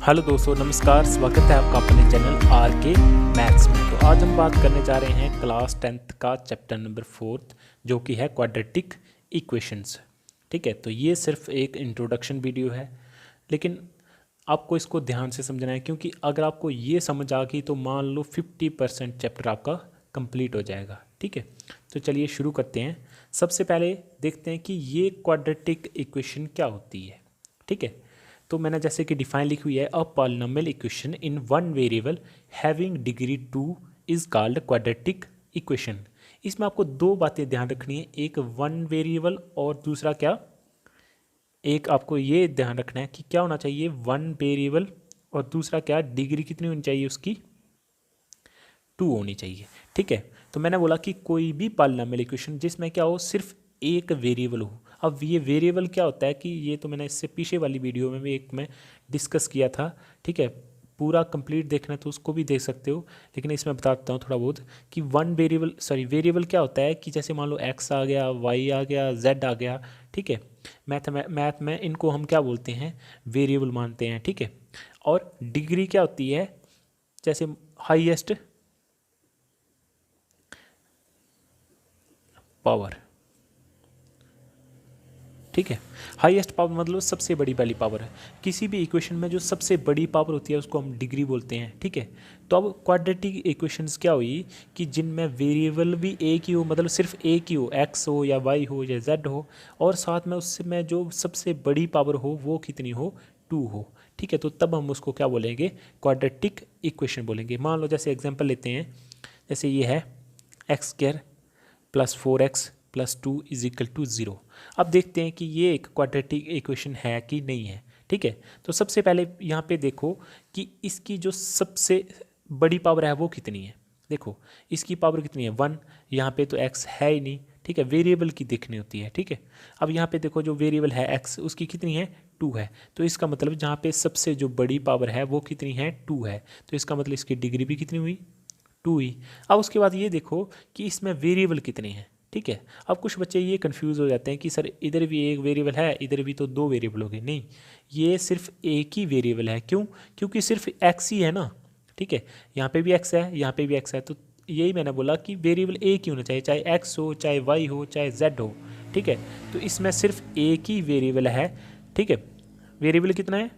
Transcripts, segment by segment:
Hello दोस्तों, नमस्कार। स्वागत है आपका अपने चैनल आर के मैथ्स में। तो आज हम बात करने जा रहे हैं क्लास 10th का चैप्टर नंबर 4 जो कि है क्वाड्रेटिक इक्वेशंस। ठीक है, तो ये सिर्फ एक इंट्रोडक्शन वीडियो है, लेकिन आपको इसको ध्यान से समझना है, क्योंकि अगर आपको ये समझ आ गई तो मान लो 50% चैप्टर आपका कंप्लीट हो जाएगा। ठीक है, तो चलिए शुरू करते हैं। सबसे पहले देखते हैं कि ये क्वाड्रेटिक इक्वेशन क्या होती है। ठीक है, तो मैंने जैसे कि डिफाइन लिखी हुई है, a polynomial equation in one variable having degree 2 is called quadratic equation. इसमें आपको दो बातें ध्यान रखनी है, एक वन वेरिएबल और दूसरा क्या, एक आपको ये ध्यान रखना है कि क्या होना चाहिए, वन वेरिएबल और दूसरा क्या, डिग्री कितनी होनी चाहिए उसकी, 2 होनी चाहिए। ठीक है, तो मैंने बोला कि कोई भी पॉलिनोमियल इक्वेशन जिसमें क्या हो, सिर्फ एक वेरिएबल हो। अब ये वेरिएबल क्या होता है कि ये तो मैंने इससे पीछे वाली वीडियो में भी एक में डिस्कस किया था। ठीक है, पूरा कंप्लीट देखना है तो उसको भी देख सकते हो, लेकिन इसमें बताता हूँ थोड़ा बहुत कि वेरिएबल क्या होता है कि जैसे मान लो एक्स आ गया, वाई आ गया, जेड आ गया। ठीक है, मैथ में इनको हम क्या बोलते हैं, वेरिएबल मानते हैं। ठीक है, और डिग्री क्या होती है, जैसे हाईएस्ट पावर। ठीक है, हाईएस्ट पावर मतलब सबसे बड़ी वाली पावर है। किसी भी इक्वेशन में जो सबसे बड़ी पावर होती है उसको हम डिग्री बोलते हैं। ठीक है, तो अब क्वाड्रेटिक इक्वेशंस क्या हुई कि जिनमें वेरिएबल भी एक ही हो, मतलब सिर्फ एक ही हो, एक्स हो या वाई हो या जेड हो, और साथ में उसमें जो सबसे बड़ी पावर हो वो कितनी हो, 2 हो। ठीक है, तो तब हम उसको क्या बोलेंगे, क्वाड्रेटिक इक्वेशन बोलेंगे। मान लो जैसे एग्जाम्पल लेते हैं, जैसे ये है x² + 4x + 2 = 0। अब देखते हैं कि ये एक क्वाड्रेटिक इक्वेशन है कि नहीं है। ठीक है, तो सबसे पहले यहाँ पे देखो कि इसकी जो सबसे बड़ी पावर है वो कितनी है। देखो इसकी पावर कितनी है, 1। यहाँ पे तो x है ही नहीं। ठीक है, वेरिएबल की देखनी होती है। ठीक है, अब यहाँ पे देखो जो वेरिएबल है x, उसकी कितनी है, 2 है। तो इसका मतलब जहाँ पे सबसे जो बड़ी पावर है वो कितनी है, 2 है। तो इसका मतलब इसकी डिग्री भी कितनी हुई, 2 ही। अब उसके बाद ये देखो कि इसमें वेरिएबल कितने हैं। ठीक है, अब कुछ बच्चे ये कंफ्यूज हो जाते हैं कि सर इधर भी एक वेरिएबल है, इधर भी तो 2 वेरिएबल हो गए। नहीं, ये सिर्फ एक ही वेरिएबल है। क्यों, क्योंकि सिर्फ एक्स ही है ना। ठीक है, यहाँ पे भी एक्स है, यहाँ पे भी एक्स है, तो यही मैंने बोला कि वेरिएबल एक ही होना चाहिए, चाहे एक्स हो, चाहे वाई हो, चाहे जेड हो। ठीक है, तो इसमें सिर्फ एक ही वेरिएबल है। ठीक है, वेरिएबल कितना है,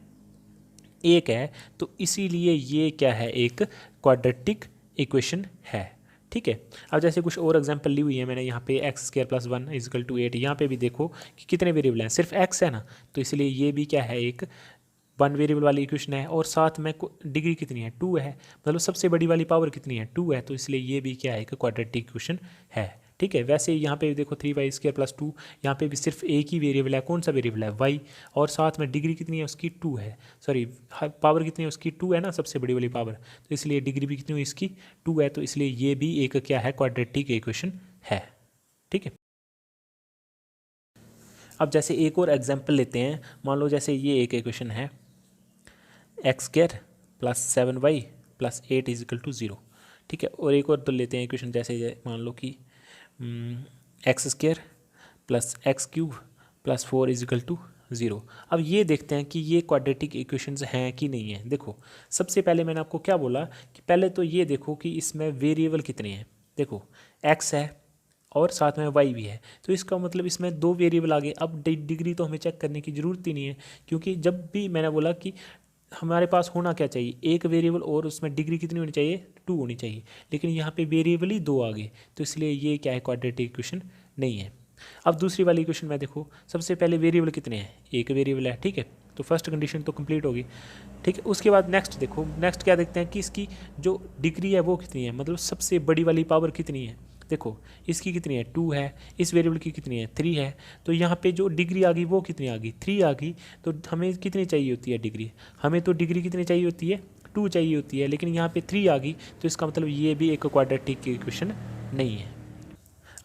एक है, तो इसीलिए ये क्या है, एक क्वाड्रेटिक इक्वेशन है। ठीक है, अब जैसे कुछ और एग्जांपल ली हुई है मैंने यहाँ पे, x² + 1 = 8। यहाँ पे भी देखो कि कितने वेरिएबल हैं, सिर्फ x है ना, तो इसलिए ये भी क्या है, एक 1 वेरिएबल वाली इक्वेशन है। और साथ में डिग्री कितनी है, 2 है, मतलब सबसे बड़ी वाली पावर कितनी है, 2 है, तो इसलिए ये भी क्या है, एक क्वाड्रेटिक इक्वेशन है। ठीक है, वैसे यहाँ पे देखो 3y² + 2, यहाँ पे भी सिर्फ एक ही वेरिएबल है। कौन सा वेरिएबल है, y, और साथ में डिग्री कितनी है उसकी, 2 है। सॉरी, पावर कितनी है उसकी, 2 है ना, सबसे बड़ी वाली पावर, तो इसलिए डिग्री भी कितनी हुई इसकी, 2 है। तो इसलिए ये भी एक क्या है, क्वाड्रेटिक इक्वेशन है। ठीक है, अब जैसे एक और एग्जाम्पल लेते हैं। मान लो जैसे ये एक इक्वेशन है, x² + 7y + 8 = 0। ठीक है, और एक और तो लेते हैं इक्वेशन, जैसे मान लो कि x² + x³ + 4 = 0। अब ये देखते हैं कि ये क्वाड्रेटिक इक्वेशंस हैं कि नहीं है। देखो सबसे पहले मैंने आपको क्या बोला कि पहले तो ये देखो कि इसमें वेरिएबल कितने हैं। देखो x है और साथ में y भी है, तो इसका मतलब इसमें 2 वेरिएबल आ गए। अब डिग्री तो हमें चेक करने की ज़रूरत ही नहीं है, क्योंकि जब भी मैंने बोला कि हमारे पास होना क्या चाहिए, एक वेरिएबल और उसमें डिग्री कितनी होनी चाहिए, 2 होनी चाहिए, लेकिन यहाँ पे वेरिएबल ही 2 आ गए, तो इसलिए ये क्या है, क्वाड्रेटिक इक्वेशन नहीं है। अब दूसरी वाली इक्वेशन में देखो, सबसे पहले वेरिएबल कितने हैं, एक वेरिएबल है। ठीक है, तो फर्स्ट कंडीशन तो कंप्लीट होगी। ठीक है, उसके बाद नेक्स्ट देखो, नेक्स्ट क्या देखते हैं कि इसकी जो डिग्री है वो कितनी है, मतलब सबसे बड़ी वाली पावर कितनी है। देखो इसकी कितनी है, 2 है, इस वेरिएबल की कितनी है, 3 है, तो यहाँ पे जो डिग्री आ गई वो कितनी आ गई, 3 आ गई। तो हमें कितनी चाहिए होती है डिग्री, हमें तो डिग्री कितनी चाहिए होती है, 2 चाहिए होती है, लेकिन यहाँ पे 3 आ गई, तो इसका मतलब ये भी एक क्वाड्रेटिक इक्वेशन नहीं है।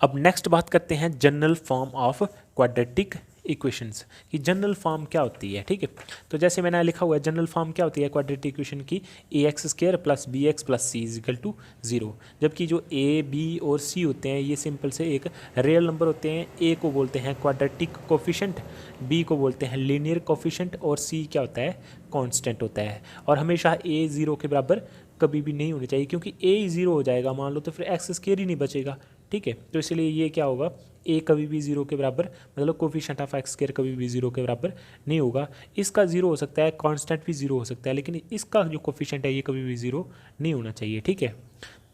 अब नेक्स्ट बात करते हैं general form of quadratic equations की जनरल फॉर्म क्या होती है, ठीक है। तो जैसे मैंने लिखा हुआ है जनरल फॉर्म क्या होती है क्वाड्रेटिक इक्वेशन की, a x square plus b x plus c is equal to zero. जबकि जो ए बी और सी होते हैं ये सिंपल से एक रियल नंबर होते हैं। ए को बोलते हैं क्वाड्रेटिक कोफिशेंट, बी को बोलते हैं लीनियर कोफिशेंट और सी क्या होता है, कांस्टेंट होता है। और हमेशा ए ज़ीरो के बराबर कभी भी नहीं होनी चाहिए, क्योंकि ए ज़ीरो हो जाएगा मान लो तो फिर एक्स स्क्र ही नहीं बचेगा, ठीक है। तो इसलिए ये क्या होगा, ए कभी भी ज़ीरो के बराबर, मतलब कोफिशिएंट ऑफ एक्स स्क्र कभी भी ज़ीरो के बराबर नहीं होगा। इसका ज़ीरो हो सकता है, कांस्टेंट भी ज़ीरो हो सकता है, लेकिन इसका जो कोफिशिएंट है ये कभी भी ज़ीरो नहीं होना चाहिए, ठीक है।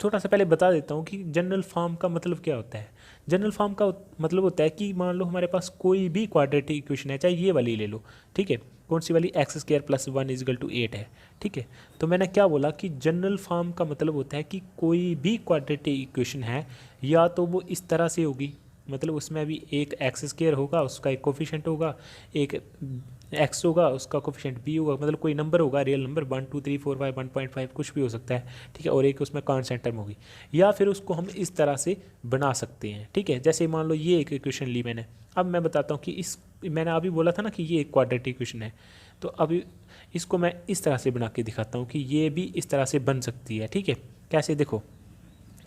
थोड़ा सा पहले बता देता हूँ कि जनरल फॉर्म का मतलब क्या होता है। जनरल फॉर्म का मतलब होता है कि मान लो हमारे पास कोई भी क्वाड्रेटिक इक्वेशन है, चाहे ये वाली ले लो, ठीक है। कौन सी वाली, X square plus one is equal to 8 है, ठीक है। तो मैंने क्या बोला कि जनरल फॉर्म का मतलब होता है कि कोई भी क्वाड्रेटिक इक्वेशन है या तो वो इस तरह से होगी, मतलब उसमें अभी एक एक्स स्क्र होगा, उसका एक कोफिशिएंट होगा, एक एक्स होगा, उसका कोफिशिएंट बी होगा, मतलब कोई नंबर होगा, रियल नंबर 1 2 3 4 5 1.5 कुछ भी हो सकता है, ठीक है। और एक उसमें कांस्टेंट टर्म होगी, या फिर उसको हम इस तरह से बना सकते हैं, ठीक है। जैसे मान लो ये एक इक्वेशन ली मैंने, अब मैं बताता हूँ कि इस, मैंने अभी बोला था ना कि ये एक क्वाड्रेटिक इक्वेशन है, तो अभी इसको मैं इस तरह से बना के दिखाता हूँ कि ये भी इस तरह से बन सकती है, ठीक है। कैसे, देखो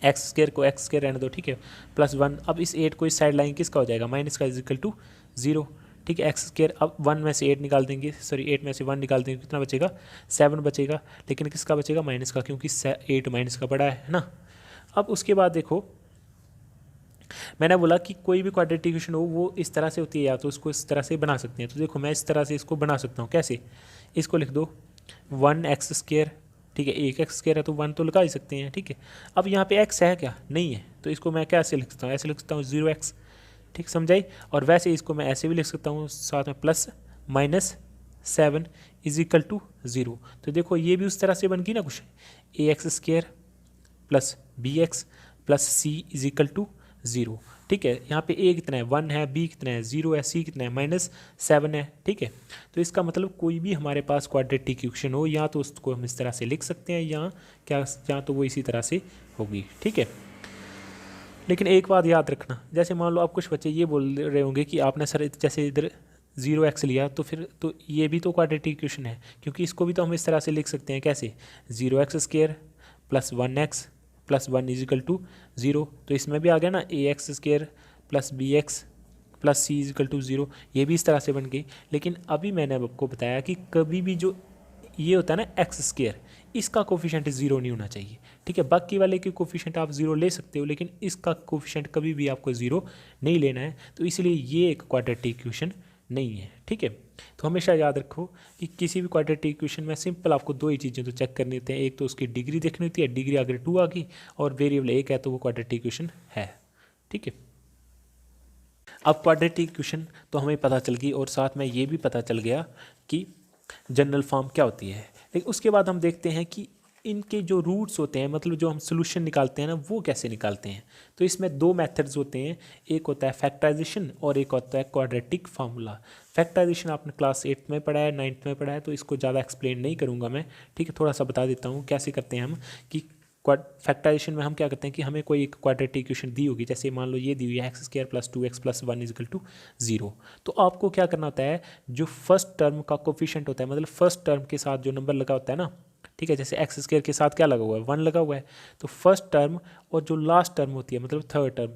एक्स स्क्र को एक्स स्क्र रहने दो, ठीक है, प्लस वन। अब इस 8 को इस साइड लाइन किसका हो जाएगा, माइनस का, इज इक्वल टू जीरो, ठीक है। एक्स स्क्र, अब 1 में से 8 निकाल देंगे, सॉरी 8 में से 1 निकाल देंगे, कितना बचेगा, 7 बचेगा, लेकिन किसका बचेगा, माइनस का, क्योंकि 8 माइनस का बड़ा है ना। अब उसके बाद देखो मैंने बोला कि कोई भी क्वाड्रेटिक इक्वेशन हो वो इस तरह से होती है, या तो उसको इस तरह से बना सकते हैं। तो देखो मैं इस तरह से इसको बना सकता हूँ, कैसे, इसको लिख दो 1 एक्स स्क्र, ठीक है, एक एक्स स्क्र है तो 1 तो लगा ही सकते हैं, ठीक है। अब यहाँ पे एक्स है क्या, नहीं है, तो इसको मैं कैसे लिख सकता हूँ, ऐसे लिख सकता हूँ 0x, ठीक, समझाई। और वैसे इसको मैं ऐसे भी लिख सकता हूँ साथ में plus minus 7 is equal to 0। तो देखो ये भी उस तरह से बन गई ना कुछ, a x square plus b x plus c is equal to 0, ठीक है। यहाँ पे ए कितना है, 1 है, बी कितना है, 0 है, सी कितना है, -7 है, ठीक है। तो इसका मतलब कोई भी हमारे पास क्वाड्रेटिक इक्वेशन हो, या तो उसको हम इस तरह से लिख सकते हैं, या क्या, या तो वो इसी तरह से होगी, ठीक है। लेकिन एक बात याद रखना, जैसे मान लो आप कुछ बच्चे ये बोल रहे होंगे कि आपने सर जैसे इधर 0x लिया तो फिर तो ये भी तो क्वाड्रेटिक इक्वेशन है, क्योंकि इसको भी तो हम इस तरह से लिख सकते हैं, कैसे, 0x square plus 1x plus 1 is equal to 0। तो इसमें भी आ गया ना, a x square plus b x plus c is equal to 0, ये भी इस तरह से बन गई। लेकिन अभी मैंने आपको बताया कि कभी भी जो ये होता है ना एक्स स्क्र, इसका कोफिशिएंट 0 नहीं होना चाहिए, ठीक है। बाकी वाले के कोफिशिएंट आप 0 ले सकते हो, लेकिन इसका कोफिशिएंट कभी भी आपको 0 नहीं लेना है। तो इसलिए ये एक क्वाड्रेटिक इक्वेशन नहीं है, ठीक है। तो हमेशा याद रखो कि किसी भी क्वाड्रेटिक इक्वेशन में सिंपल आपको दो ही चीज़ें तो चेक करनी होती हैं, एक तो उसकी डिग्री देखनी होती है, डिग्री अगर 2 आ गई और वेरिएबल 1 है तो वो क्वाड्रेटिक इक्वेशन है, ठीक है। अब क्वाड्रेटिक इक्वेशन तो हमें पता चल गई, और साथ में ये भी पता चल गया कि जनरल फॉर्म क्या होती है। लेकिन उसके बाद हम देखते हैं कि इनके जो रूट्स होते हैं, मतलब जो हम सोल्यूशन निकालते हैं ना, वो कैसे निकालते हैं। तो इसमें दो मेथड्स होते हैं, एक होता है फैक्टराइजेशन और एक होता है क्वाड्रेटिक फार्मूला। फैक्टराइजेशन आपने क्लास 8 में पढ़ा है, 9th में पढ़ा है, तो इसको ज़्यादा एक्सप्लेन नहीं करूँगा मैं, ठीक है। थोड़ा सा बता देता हूँ कैसे करते हैं हम, कि फैक्टराइजेशन में हम क्या करते हैं कि हमें कोई एक क्वाड्रेटिक इक्वेशन दी होगी, जैसे मान लो ये दी हुई है X square plus 2x plus 1 is equal to 0। तो आपको क्या करना होता है, जो फर्स्ट टर्म का कोफिशिएंट होता है, मतलब फर्स्ट टर्म के साथ जो नंबर लगा होता है ना, ठीक है, जैसे एक्स स्क्र के साथ क्या लगा हुआ है, 1 लगा हुआ है, तो फर्स्ट टर्म और जो लास्ट टर्म होती है, मतलब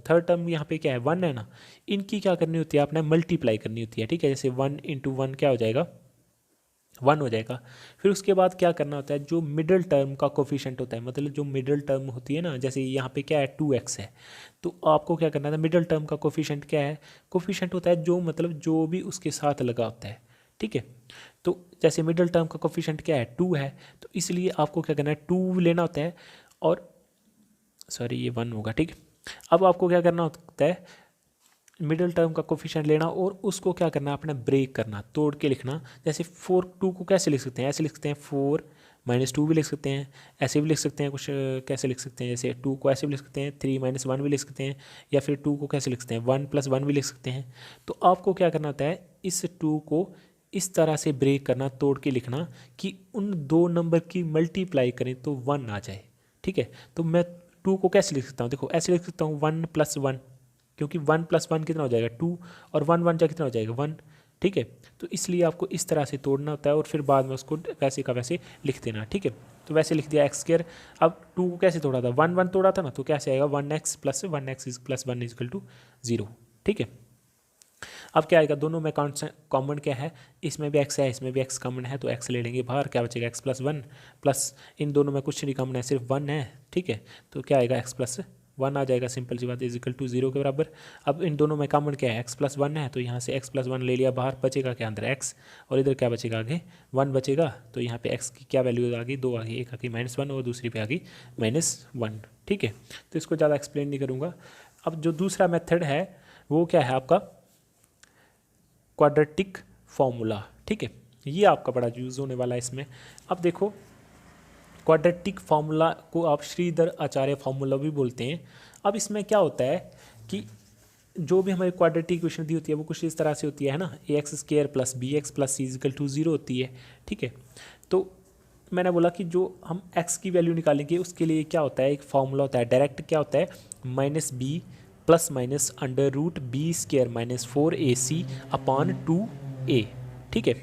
थर्ड टर्म यहाँ पे क्या है, 1 है ना, इनकी क्या करनी होती है, आपने मल्टीप्लाई करनी होती है, ठीक है। जैसे 1 × 1 क्या हो जाएगा, 1 हो जाएगा। फिर उसके बाद क्या करना होता है, जो मिडिल टर्म का कोफिशिएंट होता है, मतलब जो मिडिल टर्म होती है ना, जैसे यहाँ पे क्या है 2x है, तो आपको क्या करना है, मिडिल टर्म का कोफिशिएंट क्या है, कोफिशिएंट होता है जो मतलब जो भी उसके साथ लगा होता है, ठीक है। तो जैसे मिडिल टर्म का कोफिशिएंट क्या है, 2 है, तो इसलिए आपको क्या करना है, 2 लेना होता है, और सॉरी ये 1 होगा, ठीक है। अब आपको क्या करना होता है, मिडिल टर्म का कोफिशिएंट लेना और उसको क्या करना है, अपना ब्रेक करना, तोड़ के लिखना। जैसे 2 को कैसे लिख सकते हैं, ऐसे लिख सकते हैं 4 - 2 भी लिख सकते हैं, ऐसे भी लिख सकते हैं कुछ, कैसे लिख सकते हैं, जैसे 2 को ऐसे भी लिख सकते हैं, 3 - 1 भी लिख सकते हैं, या फिर 2 को कैसे लिख सकते हैं, 1 + 1 भी लिख सकते हैं। तो आपको क्या करना होता है, इस 2 को इस तरह से ब्रेक करना, तोड़ के लिखना कि उन दो नंबर की मल्टीप्लाई करें तो 1 आ जाए, ठीक है। तो मैं 2 को कैसे लिख सकता हूँ, देखो ऐसे लिख सकता हूँ 1 + 1, क्योंकि 1+1 कितना हो जाएगा 2, और 1 जा कितना हो जाएगा 1, ठीक है। तो इसलिए आपको इस तरह से तोड़ना होता है और फिर बाद में उसको वैसे का वैसे लिख देना, ठीक है। तो वैसे लिख दिया x²। अब 2 को कैसे तोड़ा था, 1 तोड़ा था ना, तो कैसे आएगा 1x + 1x + 1 = 0, ठीक है। अब क्या आएगा, दोनों में कॉमन क्या है, इसमें भी x है इसमें भी x कॉमन है, तो x ले लेंगे बाहर, क्या बचेगा x + 1 प्लस इन दोनों में कुछ नहीं कॉमन है, सिर्फ 1 है, ठीक है। तो क्या आएगा x + 1 आ जाएगा, सिंपल सी बात, = 0 के बराबर। अब इन दोनों में कॉमन क्या है, x + 1 है, तो यहाँ से x + 1 ले लिया बाहर, बचेगा क्या अंदर x, और इधर क्या बचेगा आगे 1 बचेगा। तो यहाँ पे x की क्या वैल्यू आ गई, 2 आ गई, एक आ गई -1 और दूसरी पे आ गई -1, ठीक है। तो इसको ज़्यादा एक्सप्लेन नहीं करूँगा। अब जो दूसरा मेथड है वो क्या है आपका क्वाड्रेटिक फॉर्मूला, ठीक है। ये आपका बड़ा यूज़ होने वाला है इसमें। अब देखो, क्वाड्रेटिक फार्मूला को आप श्रीधर आचार्य फार्मूला भी बोलते हैं। अब इसमें क्या होता है कि जो भी हमारी क्वाड्रेटिक इक्वेशन दी होती है वो कुछ इस तरह से होती है ना, ax² + bx + c = 0 होती है, ठीक है। तो मैंने बोला कि जो हम x की वैल्यू निकालेंगे उसके लिए क्या होता है, एक फार्मूला होता है डायरेक्ट, क्या होता है -b ± √b² - 4ac / 2a, ठीक है।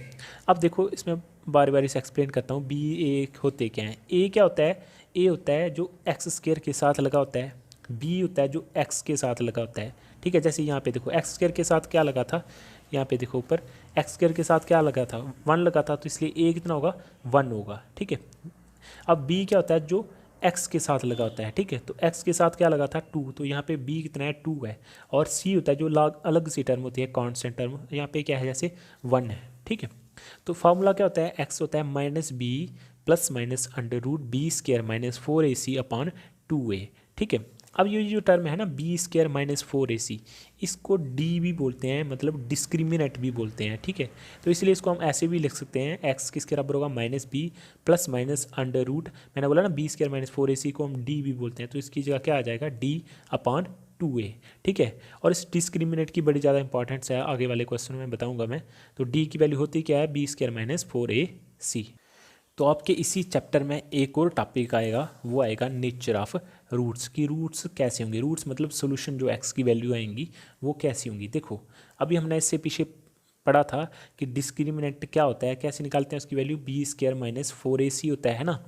अब देखो इसमें बारी बारी से एक्सप्लेन करता हूँ। बी ए होते क्या हैं, ए क्या होता है, ए होता है जो x² के साथ लगा होता है, बी होता है जो x के साथ लगा होता है, ठीक है। जैसे यहाँ पे देखो x² के साथ क्या लगा था, यहाँ पे देखो ऊपर x² के साथ क्या लगा था 1 लगा था, तो इसलिए a कितना होगा 1 होगा, ठीक है। अब b क्या होता है जो x के साथ लगा होता है, ठीक है। तो x के साथ क्या लगा था 2, तो यहाँ पे b कितना है 2 है। और c होता है जो अलग सी टर्म होती है कांस्टेंट टर्म, यहाँ पे क्या है जैसे 1 है, ठीक है। तो फार्मूला क्या होता है, x होता है -b ± √b² - 4ac / 2a, ठीक है। अब ये जो टर्म है ना b² - 4ac, इसको d भी बोलते हैं, मतलब डिस्क्रिमिनेंट भी बोलते हैं, ठीक है। तो इसलिए इसको हम ऐसे भी लिख सकते हैं, x किसके बराबर होगा -b ± मैंने बोला ना b² - 4ac को हम d भी बोलते हैं, तो इसकी जगह क्या आ जाएगा d/2a, ठीक है। और इस डिस्क्रिमिनेंट की बड़ी ज़्यादा इंपॉर्टेंस है, आगे वाले क्वेश्चन में बताऊंगा मैं। तो d की वैल्यू होती क्या है b² - 4ac। तो आपके इसी चैप्टर में एक और टॉपिक आएगा, वो आएगा नेचर ऑफ रूट्स की, रूट्स कैसे होंगे, रूट्स मतलब सोल्यूशन जो x की वैल्यू आएंगी वो कैसी होंगी। देखो अभी हमने इससे पीछे पढ़ा था कि डिस्क्रिमिनेंट क्या होता है, कैसे निकालते हैं उसकी वैल्यू, b² - 4ac होता है ना।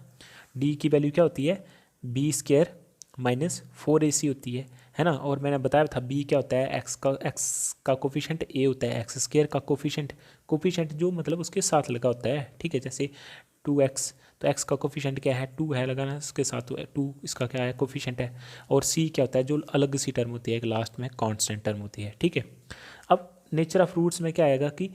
d की वैल्यू क्या होती है b² - 4ac होती है ना। और मैंने बताया था b क्या होता है, x का कोफिशेंट, a होता है x² का कोफिशेंट जो मतलब उसके साथ लगा होता है, ठीक है। जैसे 2x, तो x का कोफिशेंट क्या है 2 है लगाना, इसके साथ 2 इसका क्या है कोफिशेंट है। और c क्या होता है जो अलग सी टर्म होती है, एक लास्ट में कांस्टेंट टर्म होती है, ठीक है। अब नेचर ऑफ रूट्स में क्या आएगा कि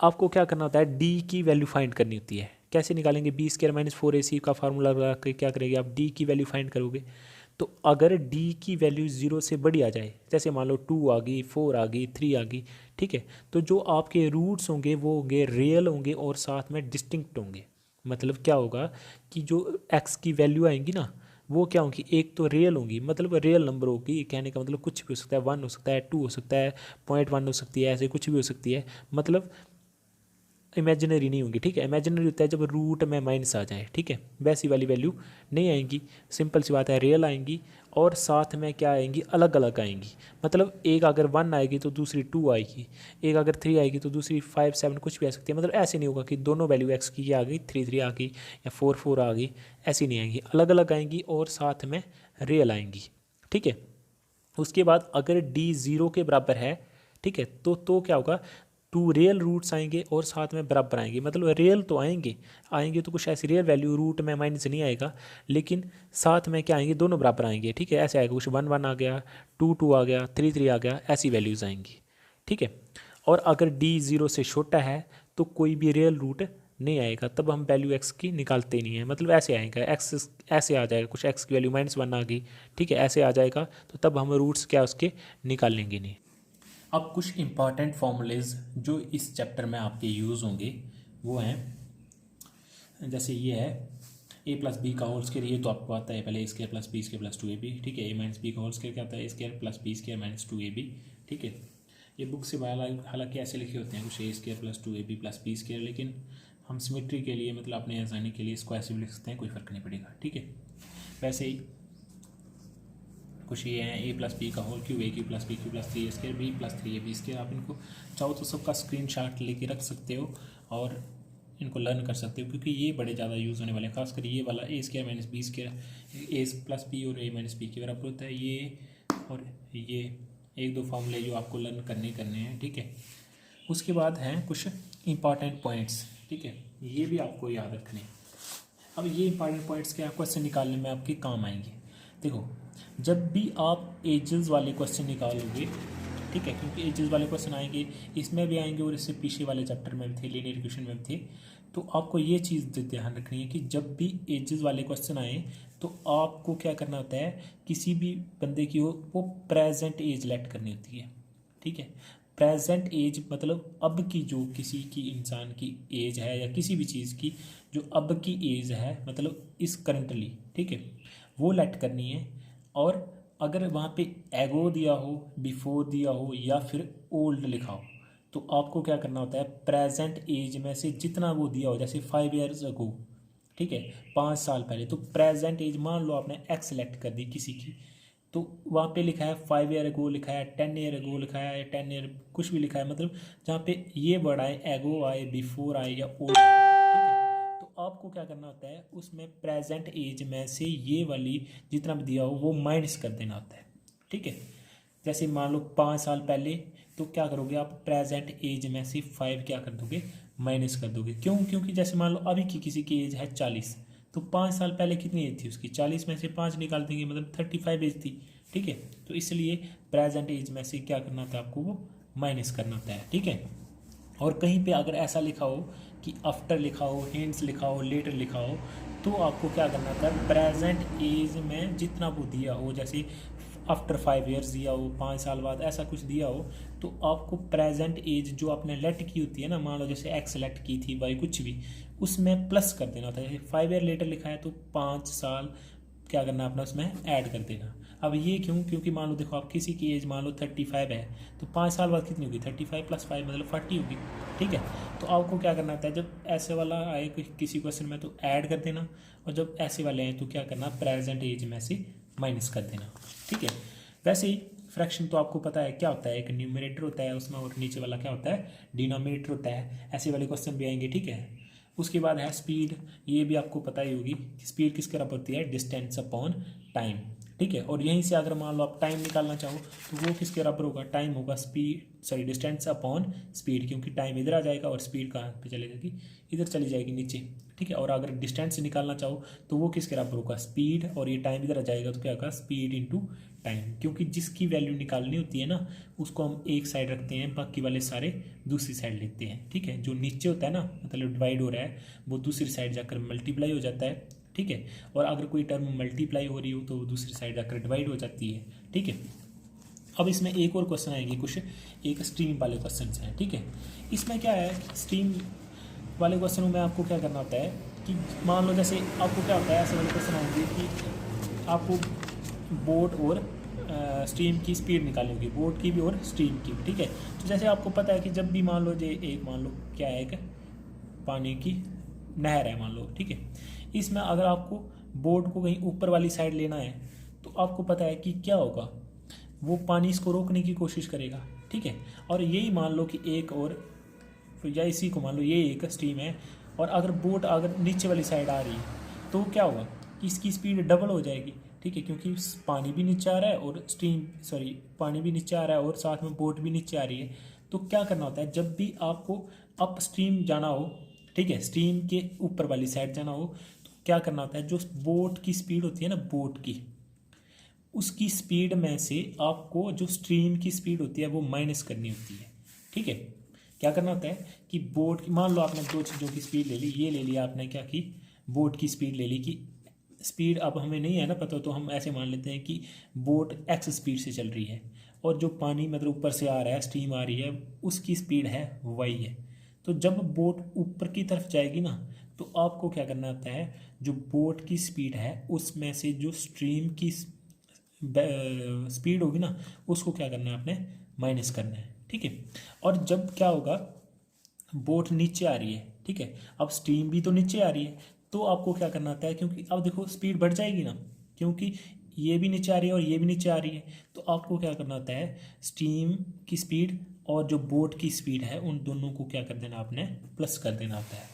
आपको क्या करना होता है, d की वैल्यू फाइंड करनी होती है। कैसे निकालेंगे, b² - 4ac का फार्मूला लगा के क्या करेंगे आप, d की वैल्यू फाइंड करोगे। तो अगर d की वैल्यू 0 से बड़ी आ जाए, जैसे मान लो 2 आ गई, 4 आ गई, 3 आ गई, ठीक है, तो जो आपके रूट्स होंगे वो होंगे रियल होंगे और साथ में डिस्टिंक्ट होंगे। मतलब क्या होगा कि जो x की वैल्यू आएंगी ना वो क्या होंगी, एक तो रियल होंगी, मतलब रियल नंबर होगी, कहने का मतलब कुछ भी हो सकता है, 1 हो सकता है, 2 हो सकता है, 0.1 हो सकती है, ऐसे कुछ भी हो सकती है, मतलब इमेजिनरी नहीं होंगी, ठीक है। इमेजिनरी होता है जब रूट में माइनस आ जाए, ठीक है, वैसी वाली वैल्यू नहीं आएंगी, सिंपल सी बात है, रियल आएंगी और साथ में क्या आएंगी, अलग अलग आएंगी। मतलब एक अगर 1 आएगी तो दूसरी 2 आएगी, एक अगर 3 आएगी तो दूसरी 5 7 कुछ भी आ सकती है। मतलब ऐसे नहीं होगा कि दोनों वैल्यू x की आ गई, 3 3 आ गई या 4 4 आ गई, ऐसी नहीं आएंगी, अलग अलग आएंगी और साथ में रियल आएंगी, ठीक है। उसके बाद अगर d 0 के बराबर है, ठीक है, तो क्या होगा, 2 रियल रूट्स आएंगे और साथ में बराबर आएंगे, मतलब रियल तो आएंगे तो कुछ ऐसी रियल वैल्यू रूट में माइनस नहीं आएगा, लेकिन साथ में क्या आएंगे, दोनों बराबर आएंगे, ठीक है। ऐसे आएगा कुछ 1 1 आ गया, 2 2 आ गया, 3 3 आ गया, ऐसी वैल्यूज़ आएंगी, ठीक है। और अगर d 0 से छोटा है तो कोई भी रियल रूट नहीं आएगा, तब हम वैल्यू x की निकालते नहीं है, मतलब ऐसे आएगा x, ऐसे आ जाएगा कुछ x की वैल्यू -1 आ गई, ठीक है, ऐसे आ जाएगा, तो तब हम रूट्स क्या उसके निकालेंगे नहीं। अब कुछ इंपॉर्टेंट फॉर्मूलेज जो इस चैप्टर में आपके यूज़ होंगे वो हैं, जैसे ये है a + b का होल स्क्वायर, ये तो आपको आता है पहले a² + b² + 2ab, ठीक है। a - b का होल स्क्वायर क्या होता है, a² + b² - 2ab, ठीक है। ये बुक से हालांकि ऐसे लिखे होते हैं कुछ a² + 2ab + b², लेकिन हम सिमेट्री के लिए मतलब अपने आसानी के लिए इसको ऐसे भी लिख सकते हैं, कोई फ़र्क नहीं पड़ेगा, ठीक है। वैसे ही कुछ ये हैं ए प्लस बी का whole cube, A cube plus B cube plus 3 B plus 3 square. आप इनको चाहो तो सबका स्क्रीनशॉट लेके रख सकते हो और इनको लर्न कर सकते हो, क्योंकि ये बड़े ज़्यादा यूज़ होने वाले हैं। खासकर ये वाला ए स्क्वायर माइनस बी स्क्वायर, ए प्लस बी और ए माइनस बी के बराबर होता है ये, और ये एक दो फॉर्मूले जो आपको लर्न करने हैं, ठीक है। उसके बाद हैं कुछ इंपॉर्टेंट पॉइंट्स, ठीक है, ये भी आपको याद रखने हैं। अब ये इंपॉर्टेंट पॉइंट्स क्या क्वेश्चन निकालने में आपके काम आएंगे। देखो, जब भी आप एजेस वाले क्वेश्चन निकालोगे, ठीक है, क्योंकि एजेस वाले क्वेश्चन आएंगे, इसमें भी आएंगे और इससे पीछे वाले चैप्टर में भी थे, लीनियर इक्वेशन में भी थे। तो आपको ये चीज़ ध्यान रखनी है कि जब भी एजेस वाले क्वेश्चन आए तो आपको क्या करना होता है, किसी भी बंदे की हो वो प्रेजेंट एज लेट करनी होती है, ठीक है। प्रेजेंट एज मतलब अब की, जो किसी की इंसान की एज है या किसी भी चीज़ की जो अब की एज है, मतलब इस करंटली, ठीक है, वो लेट करनी है। और अगर वहाँ पे एगो दिया हो, बिफोर दिया हो या फिर ओल्ड लिखा हो, तो आपको क्या करना होता है, प्रेजेंट एज में से जितना वो दिया हो, जैसे 5 ईयर्स अगो, ठीक है, 5 साल पहले, तो प्रेजेंट एज मान लो आपने एक्स सेलेक्ट कर दी किसी की, तो वहाँ पे लिखा है 5 ईयर अगो, लिखा है 10 ईयर अगो, लिखा है 10 ईयर, कुछ भी लिखा है, मतलब जहाँ पे ये वर्ड आए, एगो आए, बिफोर आए या ओल्ड, ठीक है, तो आपको क्या करना होता है, उसमें प्रेजेंट एज में से ये वाली जितना भी दिया हो वो माइनस कर देना होता है, ठीक है। जैसे मान लो 5 साल पहले, तो क्या करोगे आप, प्रेजेंट एज में से 5 क्या कर दोगे, माइनस कर दोगे। क्यों? क्योंकि जैसे मान लो अभी की किसी की एज है 40, तो 5 साल पहले कितनी एज थी उसकी, 40 में से 5 निकाल देंगे, मतलब 35 एज थी, ठीक है। तो इसलिए प्रेजेंट एज में से क्या करना होता है आपको, वो माइनस करना होता है, ठीक है। और कहीं पे अगर ऐसा लिखा हो कि आफ्टर लिखा हो, हिंट्स लिखा हो, लेटर लिखा हो, तो आपको क्या करना होता है, प्रेजेंट एज में जितना वो दिया हो, जैसे आफ्टर 5 ईयर्स दिया हो, 5 साल बाद ऐसा कुछ दिया हो, तो आपको प्रेजेंट एज जो आपने लेट की होती है ना, मान लो जैसे एक्स लेट की थी, वाई कुछ भी, उसमें प्लस कर देना होता है। 5 ईयर लेटर लिखा है तो 5 साल क्या करना अपना उसमें ऐड कर देना। अब ये क्यों? क्योंकि मान लो देखो, आप किसी की एज मान लो 35 है, तो 5 साल बाद कितनी होगी, 35 + 5 मतलब 40 होगी, ठीक है। तो आपको क्या करना होता है, जब ऐसे वाला आए किसी क्वेश्चन में तो ऐड कर देना, और जब ऐसे वाले आए तो क्या करना, प्रेजेंट एज में से माइनस कर देना, ठीक है। वैसे ही फ्रैक्शन तो आपको पता है क्या होता है, एक न्यूमरेटर होता है उसमें और नीचे वाला क्या होता है, डिनोमिनेटर होता है। ऐसे वाले क्वेश्चन भी आएंगे, ठीक है। उसके बाद है स्पीड, ये भी आपको पता ही होगी, स्पीड किसके बराबर होती है, डिस्टेंस अपॉन टाइम, ठीक है। और यहीं से अगर मान लो आप टाइम निकालना चाहो तो वो किसके बराबर होगा, टाइम होगा डिस्टेंस अपॉन स्पीड, क्योंकि टाइम इधर आ जाएगा और स्पीड कहाँ पे चली जाएगी, इधर चली जाएगी नीचे, ठीक है। और अगर डिस्टेंस निकालना चाहो तो वो किसके बराबर होगा, स्पीड, और ये टाइम इधर आ जाएगा तो क्या होगा, स्पीड इंटू टाइम, क्योंकि जिसकी वैल्यू निकालनी होती है ना, उसको हम एक साइड रखते हैं, बाकी वाले सारे दूसरी साइड लेते हैं, ठीक है। जो नीचे होता है ना, मतलब डिवाइड हो रहा है, वो दूसरी साइड जाकर मल्टीप्लाई हो जाता है, ठीक है। और अगर कोई टर्म मल्टीप्लाई हो रही हो तो दूसरी साइड जाकर डिवाइड हो जाती है, ठीक है। अब इसमें एक और क्वेश्चन आएंगे कुछ, एक स्ट्रीम वाले क्वेश्चन हैं, ठीक है। इसमें क्या है, स्ट्रीम वाले क्वेश्चनों में आपको क्या करना होता है कि मान लो जैसे आपको क्या होता है, ऐसे वाले क्वेश्चन आएंगे कि आपको बोट और स्ट्रीम की स्पीड निकालनी होगी, बोट की भी और स्ट्रीम की भी, ठीक है। तो जैसे आपको पता है कि जब भी मान लो मान लो क्या है, एक पानी की नहर है मान लो, ठीक है। इसमें अगर आपको बोट को कहीं ऊपर वाली साइड लेना है तो आपको पता है कि क्या होगा, वो पानी इसको रोकने की कोशिश करेगा, ठीक है। और यही मान लो कि एक और, या इसी को मान लो ये एक स्ट्रीम है, और अगर बोट अगर नीचे वाली साइड आ रही है तो क्या होगा कि इसकी स्पीड डबल हो जाएगी, ठीक है, क्योंकि पानी भी नीचे आ रहा है और पानी भी नीचे आ रहा है और साथ में बोट भी नीचे आ रही है। तो क्या करना होता है, जब भी आपको अप स्ट्रीम जाना हो, ठीक है, स्ट्रीम के ऊपर वाली साइड जाना हो, तो क्या करना होता है, जो बोट की स्पीड होती है ना, बोट की, उसकी स्पीड में से आपको जो स्ट्रीम की स्पीड होती है वो माइनस करनी होती है, ठीक है। क्या करना होता है कि बोट की, मान लो आपने दो चीज़ों की स्पीड ले ली, ये ले लिया आपने क्या की, बोट की स्पीड ले ली, कि स्पीड अब हमें नहीं है ना पता, तो हम ऐसे मान लेते हैं कि बोट एक्स स्पीड से चल रही है, और जो पानी मतलब ऊपर से आ रहा है, स्टीम आ रही है, उसकी स्पीड है वाई है। तो जब बोट ऊपर की तरफ जाएगी ना, तो आपको क्या करना होता है, जो बोट की स्पीड है उसमें से जो स्ट्रीम की स्पीड होगी ना, उसको क्या करना है आपने, माइनस करना है, ठीक है। और जब क्या होगा, बोट नीचे आ रही है, ठीक है, अब स्ट्रीम भी तो नीचे आ रही है, तो आपको क्या करना होता है, क्योंकि अब देखो स्पीड बढ़ जाएगी ना, क्योंकि ये भी नीचे आ रही है और ये भी नीचे आ रही है, तो आपको क्या करना होता है, स्टीम की स्पीड और जो बोट की स्पीड है उन दोनों को क्या कर देना आपने, प्लस कर देना होता है।